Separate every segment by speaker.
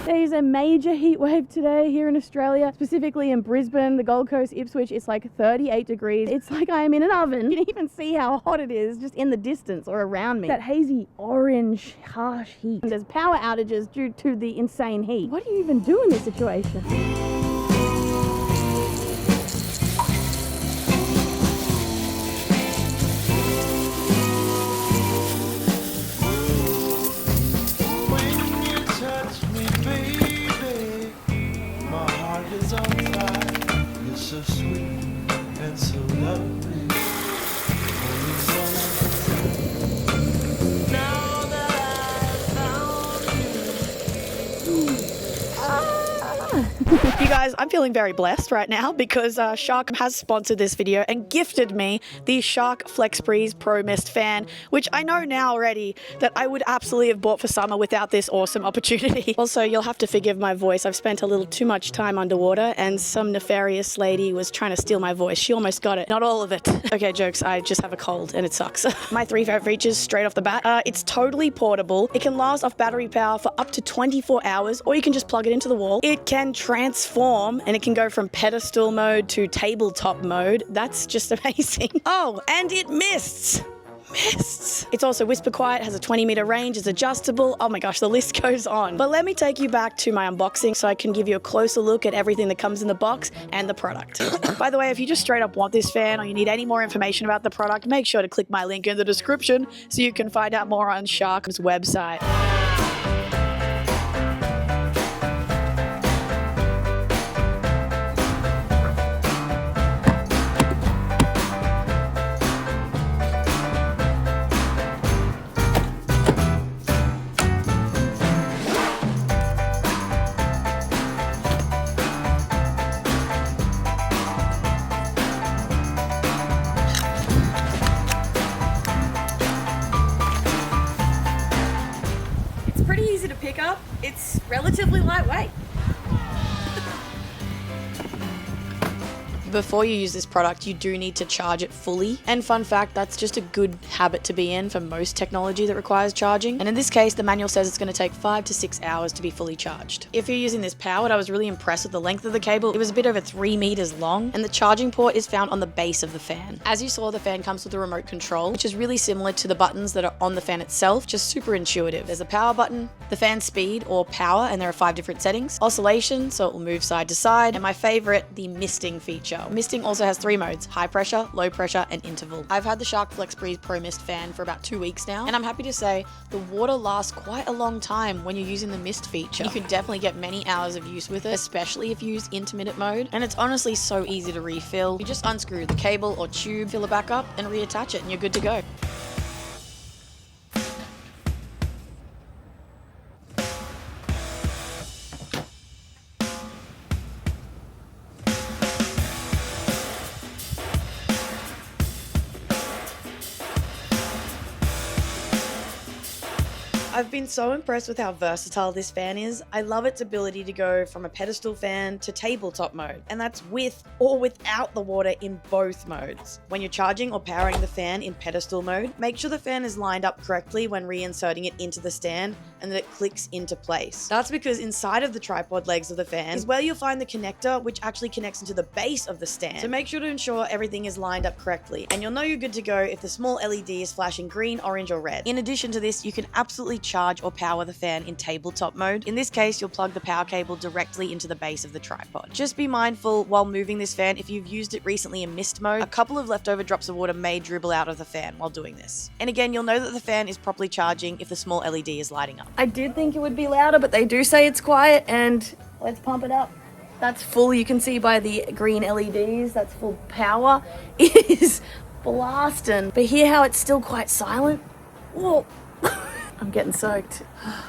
Speaker 1: There's a major heat wave today here in Australia, specifically in Brisbane, the Gold Coast, Ipswich. It's like 38 degrees. It's like I am in an oven. You can even see how hot it is just in the distance or around me. That hazy orange harsh heat. And there's power outages due to the insane heat. What do you even do in this situation?
Speaker 2: So sweet and so lovely. Now that I found
Speaker 3: You guys, I'm feeling very blessed right now because Shark has sponsored this video and gifted me the Shark FlexBreeze Pro Mist fan, which I know now already that I would absolutely have bought for summer without this awesome opportunity. Also, you'll have to forgive my voice. I've spent a little too much time underwater and some nefarious lady was trying to steal my voice. She almost got it. Not all of it. Okay, jokes. I just have a cold and it sucks. My 3 favorite features straight off the bat. It's totally portable. It can last off battery power for up to 24 hours or you can just plug it into the wall. It can transform and it can go from pedestal mode to tabletop mode. That's just amazing. Oh, and it mists. It's also whisper quiet, has a 20-meter range, is adjustable. Oh my gosh, the list goes on. But let me take you back to my unboxing so I can give you a closer look at everything that comes in the box and the product. By the way, if you just straight up want this fan or you need any more information about the product, make sure to click my link in the description so you can find out more on Shark's website. Pretty easy to pick up. It's relatively lightweight. Before you use this product, you do need to charge it fully. And fun fact, that's just a good habit to be in for most technology that requires charging. And in this case, the manual says it's going to take 5 to 6 hours to be fully charged. If you're using this powered, I was really impressed with the length of the cable. It was a bit over 3 meters long, and the charging port is found on the base of the fan. As you saw, the fan comes with a remote control, which is really similar to the buttons that are on the fan itself, just super intuitive. There's a power button, the fan speed or power, and there are 5 different settings. Oscillation, so it will move side to side, and my favorite, the misting feature. Misting also has 3 modes: high pressure, low pressure, and interval. I've had the Shark FlexBreeze Pro Mist fan for about 2 weeks now, and I'm happy to say the water lasts quite a long time when you're using the mist feature. You can definitely get many hours of use with it, especially if you use intermittent mode, and it's honestly so easy to refill. You just unscrew the cable or tube, fill it back up, and reattach it, and you're good to go. I've been so impressed with how versatile this fan is. I love its ability to go from a pedestal fan to tabletop mode, and that's with or without the water in both modes. When you're charging or powering the fan in pedestal mode, make sure the fan is lined up correctly when reinserting it into the stand and that it clicks into place. That's because inside of the tripod legs of the fan is where you'll find the connector, which actually connects into the base of the stand. So make sure to ensure everything is lined up correctly, and you'll know you're good to go if the small LED is flashing green, orange, or red. In addition to this, you can absolutely charge or power the fan in tabletop mode. In this case, you'll plug the power cable directly into the base of the tripod. Just be mindful while moving this fan, if you've used it recently in mist mode, a couple of leftover drops of water may dribble out of the fan while doing this. And again, you'll know that the fan is properly charging if the small LED is lighting up. I did think it would be louder, but they do say it's quiet, and let's pump it up. That's full, you can see by the green LEDs, that's full power. It is blasting. But hear how it's still quite silent? Whoa. I'm getting soaked.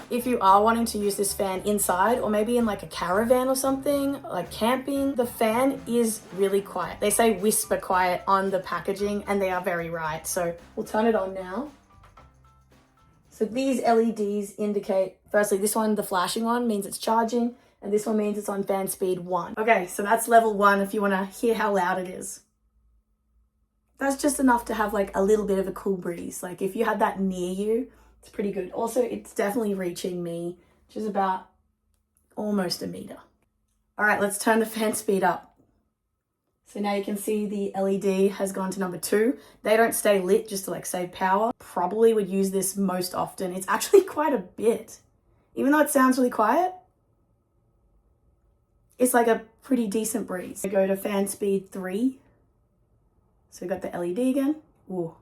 Speaker 3: If you are wanting to use this fan inside or maybe in like a caravan or something, like camping, the fan is really quiet. They say whisper quiet on the packaging, and they are very right. So we'll turn it on now. So these LEDs indicate, firstly, this one, the flashing one, means it's charging, and this one means it's on fan speed 1. Okay, so that's level 1 if you want to hear how loud it is. That's just enough to have like a little bit of a cool breeze. Like if you had that near you, it's pretty good. Also, it's definitely reaching me, which is about
Speaker 1: almost a meter. All right, let's turn the fan speed up. So now you can see the LED has gone to number 2. They don't stay lit just to like save power. Probably would use this most often. It's actually quite a bit. Even though it sounds really quiet, it's like a pretty decent breeze. I go to fan speed 3. So we got the LED again. Ooh,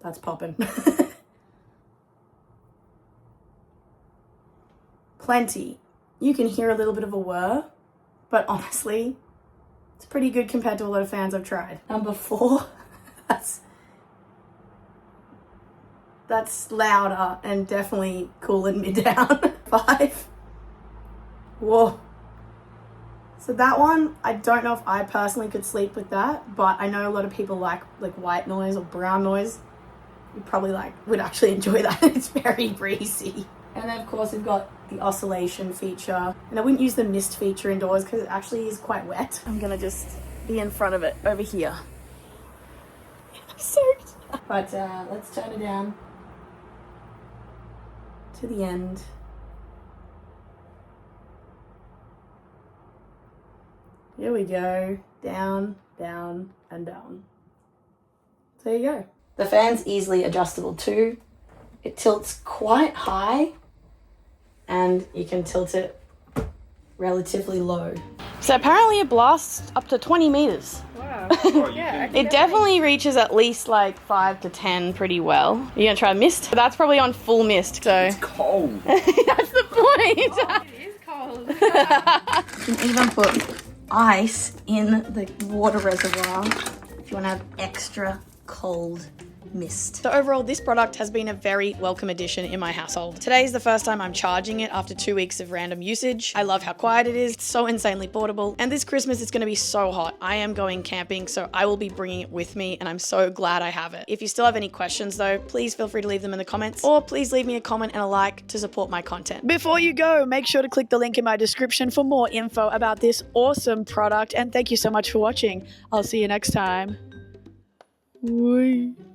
Speaker 1: that's popping. Plenty. You can hear a little bit of a whir, but honestly, it's pretty good compared to a lot of fans I've tried. Number 4, that's louder and definitely cooling me down. 5. Whoa. So that one, I don't know if I personally could sleep with that, but I know a lot of people like white noise or brown noise. You probably would actually enjoy that. It's very breezy. And then of course we've got the oscillation feature. And I wouldn't use the mist feature indoors because it actually is quite wet. I'm gonna just be in front of it over here. I'm soaked. But let's turn it down to the end. Here we go. Down, down, and down. So there you go. The fan's easily adjustable too. It tilts quite high and you can tilt it relatively low. So apparently it blasts up to 20 meters.
Speaker 4: Wow.
Speaker 1: Yeah, it definitely reaches at least like 5 to 10 pretty well. You're gonna try mist? That's probably on full mist, so.
Speaker 4: It's cold.
Speaker 1: That's the point.
Speaker 4: It is cold.
Speaker 1: You can even put ice in the water reservoir if you want to have extra cold mist. So overall, this product has been a very welcome addition in my household. Today is the first time I'm charging it after 2 weeks of random usage. I love how quiet it is. It's so insanely portable. And this Christmas, it's going to be so hot. I am going camping, so I will be bringing it with me, and I'm so glad I have it. If you still have any questions though, please feel free to leave them in the comments, or please leave me a comment and a like to support my content. Before you go, make sure to click the link in my description for more info about this awesome product, and thank you so much for watching. I'll see you next time. Bye.